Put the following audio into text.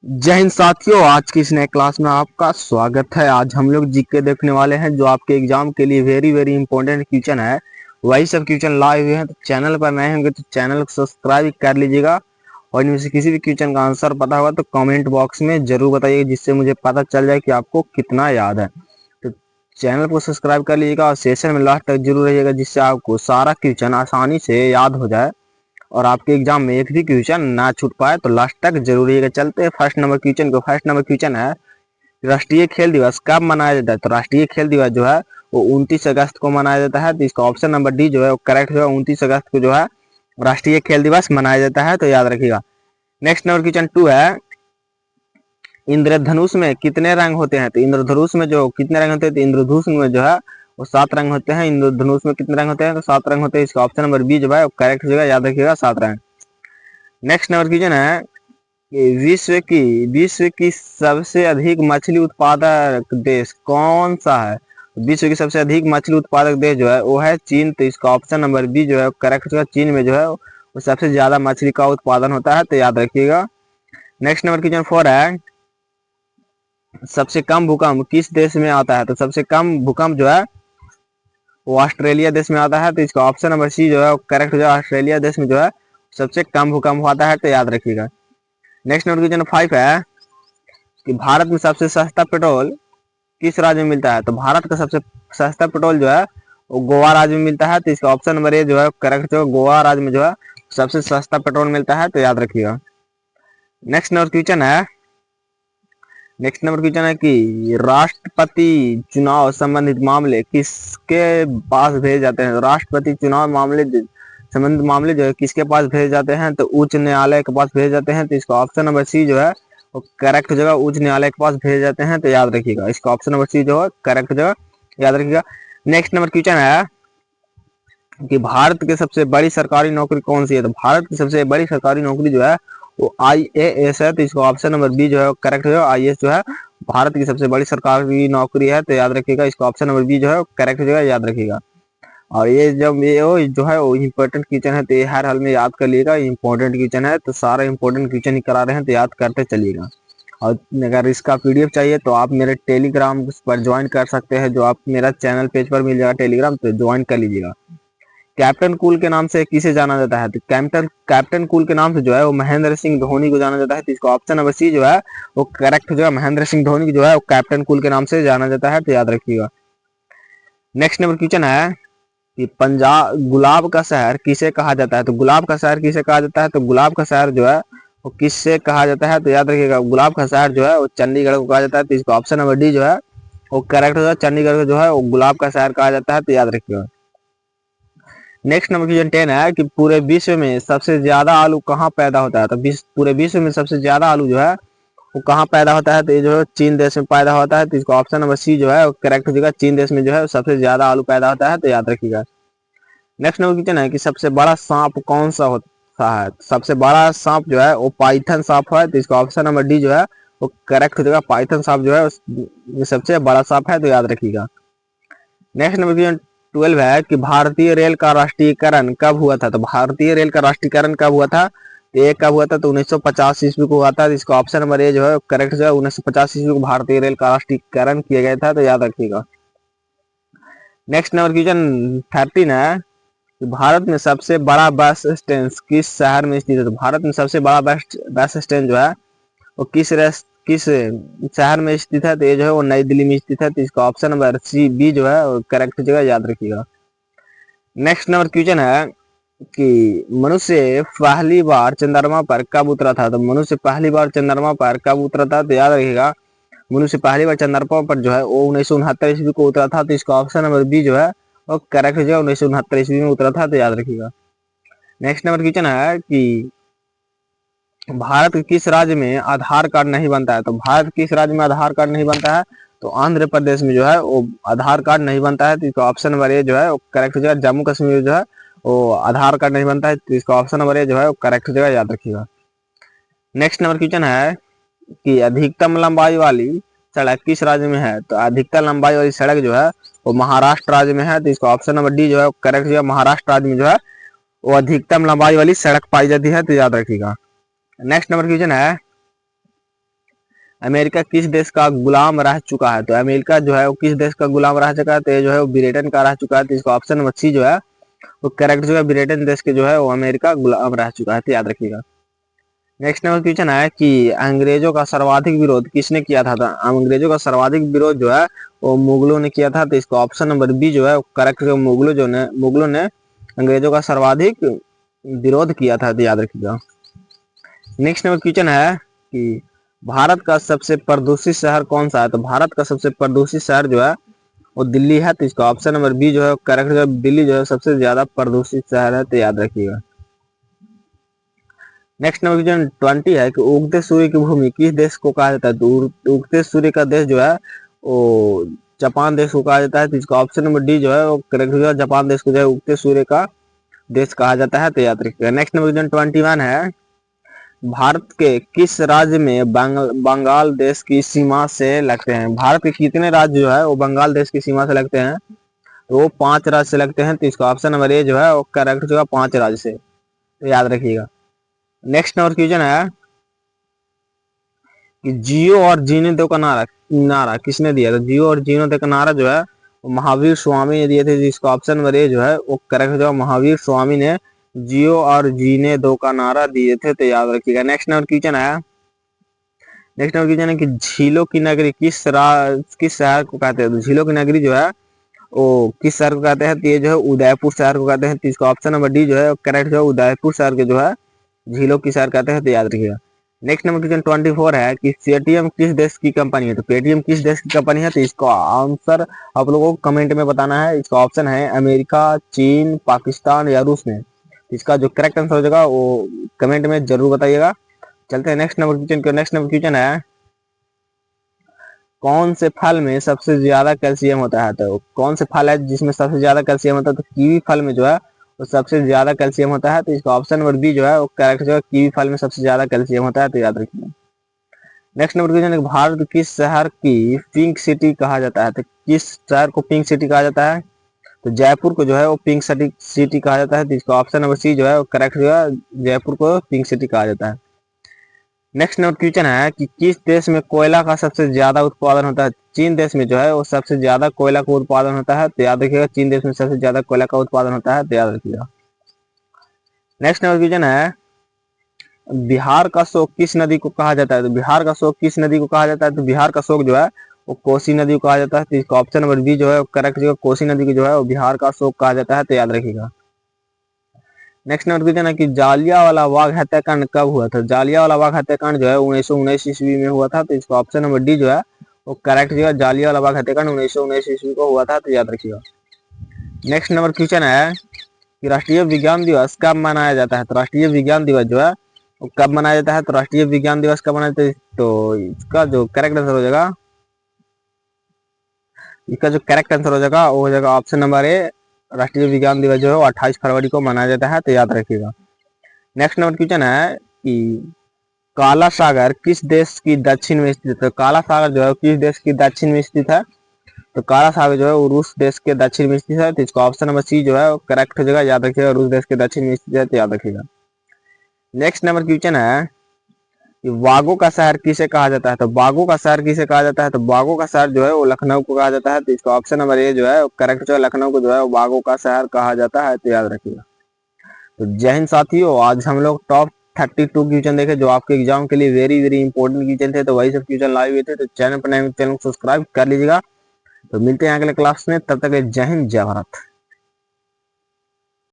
जय हिंद साथियों, आज की इस नए क्लास में आपका स्वागत है। आज हम लोग जीके देखने वाले हैं जो आपके एग्जाम के लिए वेरी वेरी इंपॉर्टेंट क्वेश्चन है। वही सब क्वेश्चन लाए हुए हैं, तो चैनल पर नए होंगे तो चैनल को सब्सक्राइब कर लीजिएगा। और इनमें से किसी भी क्वेश्चन का आंसर पता होगा तो कमेंट बॉक्स में जरूर बताइएगा, जिससे मुझे पता चल जाए कि आपको कितना याद है। तो चैनल को सब्सक्राइब कर लीजिएगा और सेशन में लास्ट तक जरूर रहिएगा, जिससे आपको सारा क्वेश्चन आसानी से याद हो जाए और आपके एग्जाम में एक भी क्वेश्चन ना छूट पाए। तो लास्ट तक जरूरी है। चलते हैं फर्स्ट नंबर क्वेश्चन को। फर्स्ट नंबर क्वेश्चन है, राष्ट्रीय खेल दिवस कब मनाया जाता है? तो राष्ट्रीय खेल दिवस जो है वो 29 अगस्त को मनाया जाता है। तो इसका ऑप्शन नंबर डी जो है वो करेक्ट जो है। 29 अगस्त को जो है राष्ट्रीय खेल दिवस मनाया जाता है, तो याद रखिएगा। नेक्स्ट नंबर क्वेश्चन 2 है, इंद्रधनुष में कितने रंग होते हैं? तो इंद्रधनुष में जो कितने रंग होते हैं? तो इंद्रधनुष में जो है वो 7 रंग होते हैं। इंद्रधनुष में कितने रंग होते हैं? तो 7 रंग होते हैं। इसका ऑप्शन नंबर बी जो है वो करेक्ट जगह, याद रखिएगा 7 रंग। नेक्स्ट नंबर क्वेश्चन है कि विश्व की सबसे अधिक मछली उत्पादक देश कौन सा है? विश्व की सबसे अधिक मछली उत्पादक देश जो है वो है चीन। तो इसका ऑप्शन नंबर बी जो है करेक्ट होगा। चीन में जो है वो सबसे ज्यादा मछली का उत्पादन होता है, तो याद रखिएगा। नेक्स्ट नंबर क्वेश्चन 4 है, सबसे कम भूकंप किस देश में आता है? तो सबसे कम भूकंप जो है वो ऑस्ट्रेलिया देश में आता है। तो इसका ऑप्शन नंबर सी जो है करेक्ट हो जाए। ऑस्ट्रेलिया देश में जो है सबसे कम भूकंप आता है, तो याद रखिएगा। नेक्स्ट नंबर क्वेश्चन 5 है कि भारत में सबसे सस्ता पेट्रोल किस राज्य में मिलता है? तो भारत का सबसे सस्ता पेट्रोल जो है वो गोवा राज्य में मिलता है। तो इसका ऑप्शन नंबर ए जो है करेक्ट जो गोवा राज्य में जो है सबसे सस्ता पेट्रोल मिलता है, तो याद रखिएगा। नेक्स्ट नंबर क्वेश्चन है कि राष्ट्रपति चुनाव संबंधित मामले किसके पास भेजे जाते हैं? राष्ट्रपति चुनाव मामले संबंधित मामले जो है किसके पास भेजे जाते हैं? तो उच्च न्यायालय के पास भेजे जाते हैं। तो इसका ऑप्शन नंबर सी जो है वो करेक्ट जगह उच्च न्यायालय के पास भेजे जाते हैं, तो याद रखिएगा। इसका ऑप्शन नंबर सी जो है करेक्ट जगह, याद रखिएगा। नेक्स्ट नंबर क्वेश्चन है कि भारत की सबसे बड़ी सरकारी नौकरी कौन सी है? तो भारत की सबसे बड़ी सरकारी नौकरी जो है वो IAS है। तो इसको ऑप्शन नंबर बी जो है करेक्ट है। IAS जो है भारत की सबसे बड़ी सरकारी नौकरी है, तो याद रखिएगा। इसका ऑप्शन नंबर बी जो है करेक्ट जो है, याद रखिएगा। और ये जब ये जो है वो इम्पोर्टेंट क्वेश्चन है, तो ये हर हाल में याद कर लीजिएगा। इम्पोर्टेंट क्वेश्चन है, तो सारा इम्पोर्टेंट क्वेश्चन ही करा रहे हैं, तो याद करते चलिएगा। और अगर इसका PDF चाहिए तो आप मेरे टेलीग्राम पर ज्वाइन कर सकते हैं, जो आप मेरा चैनल पेज पर मिल जाएगा टेलीग्राम, तो ज्वाइन कर लीजिएगा। कैप्टन कूल के नाम से किसे जाना जाता है? तो कैप्टन कूल के नाम से जो है वो महेंद्र सिंह धोनी को जाना जाता है। तो इसका ऑप्शन नंबर सी जो है वो करेक्ट जो है। महेंद्र सिंह धोनी की जो है वो कैप्टन कूल के नाम से जाना जाता है, तो याद रखिएगा। नेक्स्ट नंबर क्वेश्चन है कि पंजाब गुलाब का शहर किसे कहा जाता है? तो गुलाब का शहर किसे कहा जाता है? तो गुलाब का शहर जो है वो किससे कहा जाता है? तो याद रखिएगा, गुलाब का शहर जो है वो चंडीगढ़ को कहा जाता है। तो इसका ऑप्शन नंबर डी जो है वो करेक्ट होगा। चंडीगढ़ को जो है वो गुलाब का शहर कहा जाता है, तो याद रखिएगा। नेक्स्ट नंबर क्वेश्चन 10 है कि पूरे विश्व में सबसे ज्यादा आलू कहाँ पैदा होता है? तो पूरे विश्व में सबसे ज्यादा आलू जो है वो कहाँ पैदा होता है? तो ये जो है चीन देश में पैदा होता है। तो इसका ऑप्शन नंबर सी जो है करेक्ट हो जाएगा। चीन देश में जो है सबसे ज्यादा आलू पैदा होता है, तो याद रखिएगा। नेक्स्ट नंबर क्वेश्चन है कि सबसे बड़ा सांप कौन सा होता है? सबसे बड़ा सांप जो है वो पाइथन सांप है। तो इसका ऑप्शन नंबर डी जो है वो करेक्ट हो जाएगा। पाइथन सांप जो है सबसे बड़ा सांप है, तो याद रखिएगा। नेक्स्ट नंबर क्वेश्चन 12 है कि भारतीय रेल का राष्ट्रीयकरण कब हुआ था? तो भारतीय रेल का राष्ट्रीयकरण कब हुआ था? तो ये कब हुआ था? तो 1950 ईस्वी को हुआ था। तो इसका ऑप्शन नंबर ए जो है करेक्ट जो है। 1950 ईस्वी को भारतीय रेल का राष्ट्रीयकरण किया गया था, तो याद रखिएगा। नेक्स्ट नंबर क्वेश्चन 13 है कि भारत में सबसे बड़ा बस स्टैंड किस शहर में स्थित है? तो भारत में सबसे बड़ा बस स्टैंड जो है वो किस शहर में स्थित है? तो ये जो है वो नई दिल्ली में स्थित है। तो इसका ऑप्शन नंबर सी बी जो है करेक्ट जगह, याद रखिएगा। नेक्स्ट नंबर क्वेश्चन है कि मनुष्य पहली बार चंद्रमा पर कब उतरा था? तो मनुष्य पहली बार चंद्रमा पर कब उतरा था? तो याद रखिएगा, मनुष्य पहली बार चंद्रमा पर जो है वो 1969 ईस्वी को उतरा था। तो इसका ऑप्शन नंबर बी जो है वो करेक्ट जो है। 1969 ईस्वी में उतरा था, तो याद रखिएगा। नेक्स्ट नंबर क्वेश्चन है कि भारत के किस राज्य में आधार कार्ड नहीं बनता है? तो भारत किस राज्य में आधार कार्ड नहीं बनता है? तो आंध्र प्रदेश में जो है वो आधार कार्ड नहीं बनता है। तो इसका ऑप्शन नंबर ए जो है वो करेक्ट हो जाएगा। जम्मू कश्मीर में जो है वो आधार कार्ड नहीं बनता है। तो इसका ऑप्शन नंबर ए जो है वो करेक्ट हो जाएगा, याद रखिएगा। नेक्स्ट नंबर क्वेश्चन है कि अधिकतम लंबाई वाली सड़क किस राज्य में है? तो अधिकतम लंबाई वाली सड़क जो है वो महाराष्ट्र राज्य में है। तो इसका ऑप्शन नंबर डी जो है करेक्ट जो है। महाराष्ट्र राज्य में जो है वो अधिकतम लंबाई वाली सड़क पाई जाती है, तो याद रखिएगा। नेक्स्ट नंबर क्वेश्चन है अमेरिका किस देश का गुलाम रह चुका है? तो अमेरिका जो है वो किस देश का गुलाम रह चुका है? तो ये जो है वो ब्रिटेन का रह चुका है। तो इसका ऑप्शन नंबर सी जो है वो करेक्ट जो है, ब्रिटेन देश के जो है वो अमेरिका गुलाम रह चुका है। तो याद रखिएगा। नेक्स्ट नंबर क्वेश्चन है कि अंग्रेजों का सर्वाधिक विरोध किसने किया था? अंग्रेजों का सर्वाधिक विरोध जो है वो मुगलों ने किया था। तो इसका ऑप्शन नंबर बी जो है करेक्ट जो मुगलों ने अंग्रेजों का सर्वाधिक विरोध किया था। तो याद रखिएगा। नेक्स्ट नंबर क्वेश्चन है कि भारत का सबसे प्रदूषित शहर कौन सा है? तो भारत का सबसे प्रदूषित शहर जो है वो दिल्ली है। तो इसका ऑप्शन नंबर बी जो है करेक्ट जो है, दिल्ली जो है सबसे ज्यादा प्रदूषित शहर है। तो याद रखिएगा। नेक्स्ट नंबर क्वेश्चन 20 है कि उगते सूर्य की भूमि किस देश को कहा जाता है? तो उगते सूर्य का देश जो है वो जापान देश को कहा जाता है। तो इसका ऑप्शन नंबर डी जो है वो करेक्ट जो है, जापान देश को जो है उगते सूर्य का देश कहा जाता है। तो याद रखिएगा। नेक्स्ट नंबर क्वेश्चन 21 है भारत के किस राज्य में बंगाल देश की सीमा से लगते हैं? भारत के कितने राज्य जो है वो बंगाल देश की सीमा से लगते हैं? तो वो 5 राज्य से लगते हैं। तो इसका ऑप्शन नंबर ए जो है वो करेक्ट जो है 5 राज्य से। तो याद रखिएगा। नेक्स्ट नंबर क्वेश्चन है कि जियो और जीने दो का नारा किसने दिया? तो जियो और जीनो दो का नारा जो है वो महावीर स्वामी ने दिए थे। जिसका ऑप्शन नंबर ए जो है वो करेक्ट जो है, महावीर स्वामी ने जियो और जीने दो का नारा दिए थे। तो याद रखिएगा। नेक्स्ट नंबर क्वेश्चन है कि झीलों की नगरी किस शहर को कहते हैं? तो झीलों की नगरी जो है वो किस शहर को कहते हैं? तो ये जो है उदयपुर शहर को कहते हैं। तो इसका ऑप्शन नंबर डी जो है करेक्ट जो है उदयपुर शहर के जो है झीलों की शहर कहते हैं। तो याद रखिएगा। नेक्स्ट नंबर क्वेश्चन 24 है कि पेटीएम किस देश की कंपनी है? तो पेटीएम किस देश की कंपनी है? तो इसका आंसर आप लोगों को कमेंट में बताना है। इसका ऑप्शन है अमेरिका, चीन, पाकिस्तान या रूस में। इसका जो करेक्ट आंसर हो जाएगा वो कमेंट में जरूर बताइएगा। चलते हैं next number question. Next number question है कौन से फल में सबसे ज्यादा कैल्शियम होता है? तो कौन से फल है जिसमें सबसे ज्यादा कैल्शियम होता है? तो कीवी फल में जो है वो सबसे ज्यादा कैल्शियम होता है। तो इसका ऑप्शन नंबर बी जो है वो करेक्ट जो है, कीवी फल में सबसे ज्यादा कैल्शियम होता है। तो याद रखिए। नेक्स्ट नंबर क्वेश्चन है भारत किस शहर की पिंक सिटी कहा जाता है? तो किस शहर को पिंक सिटी कहा जाता है? तो जयपुर को जो है वो पिंक सिटी कहा जाता है। तो इसका ऑप्शन नंबर सी जो है वो करेक्ट जो है, जयपुर को पिंक सिटी कहा जाता है। नेक्स्ट नंबर क्वेश्चन है कि किस देश में कोयला का सबसे ज्यादा उत्पादन होता है? चीन देश में जो है वो सबसे ज्यादा कोयला का उत्पादन होता है। तो याद रखिएगा। चीन देश में सबसे ज्यादा कोयला का उत्पादन होता है। तो याद रखिएगा। नेक्स्ट नंबर क्वेश्चन है बिहार का शोक किस नदी को कहा जाता है? तो बिहार का शोक किस नदी को कहा जाता है? तो बिहार का शोक जो है वो कोसी नदी को कहा जाता है। तो इसका ऑप्शन नंबर बी जो है करेक्ट जो है, कोसी नदी को जो है वो बिहार का शोक कहा जाता है। तो याद रखिएगा। नेक्स्ट नंबर क्वेश्चन है कि जालियांवाला बाग हत्याकांड कब हुआ था? जालियांवाला बाग हत्याकांड जो है 1919 ईस्वी में हुआ था। तो इसका ऑप्शन नंबर डी जो है वो करेक्ट जो है, जालियांवाला बाग हत्याकांड 1919 ईस्वी को हुआ था। तो याद रखिएगा। नेक्स्ट नंबर क्वेश्चन है कि राष्ट्रीय विज्ञान दिवस कब मनाया जाता है? तो राष्ट्रीय विज्ञान दिवस जो है वो कब मनाया जाता है? तो राष्ट्रीय विज्ञान दिवस कब मनाया जाता है? तो इसका जो करेक्ट आंसर हो जाएगा वो हो जाएगा ऑप्शन नंबर ए। राष्ट्रीय विज्ञान दिवस जो है वो 28 फरवरी को मनाया जाता है। तो याद रखिएगा। नेक्स्ट नंबर क्वेश्चन है कि काला सागर किस देश की दक्षिण में स्थित है? तो काला सागर जो है किस देश की दक्षिण में स्थित है? तो काला सागर जो है वो रूस देश के दक्षिण में स्थित है। तो इसका ऑप्शन नंबर सी जो है वो करेक्ट हो जाएगा। याद रखिएगा। रूस देश के दक्षिण में स्थित है। तो याद रखिएगा। नेक्स्ट नंबर क्वेश्चन है कि बागों का शहर किसे कहा जाता है? तो बागों का शहर किसे कहा जाता है? तो बागों का शहर जो है वो लखनऊ को कहा जाता है। तो इसका ऑप्शन नंबर ए जो है करेक्ट जो है, लखनऊ को जो है वो बागों का शहर कहा जाता है। तो याद रखिएगा। तो जय हिंद साथियों, आज हम लोग टॉप 32 क्वेश्चन देखे जो आपके एग्जाम के लिए वेरी वेरी इंपॉर्टेंट क्वेश्चन थे। तो वही सब क्वेश्चन लाए हुए थे। तो चैनल पर नए चैनल को सब्सक्राइब कर लीजिएगा। तो मिलते हैं अगले क्लास में। तब तक जय हिंद, जय भारत।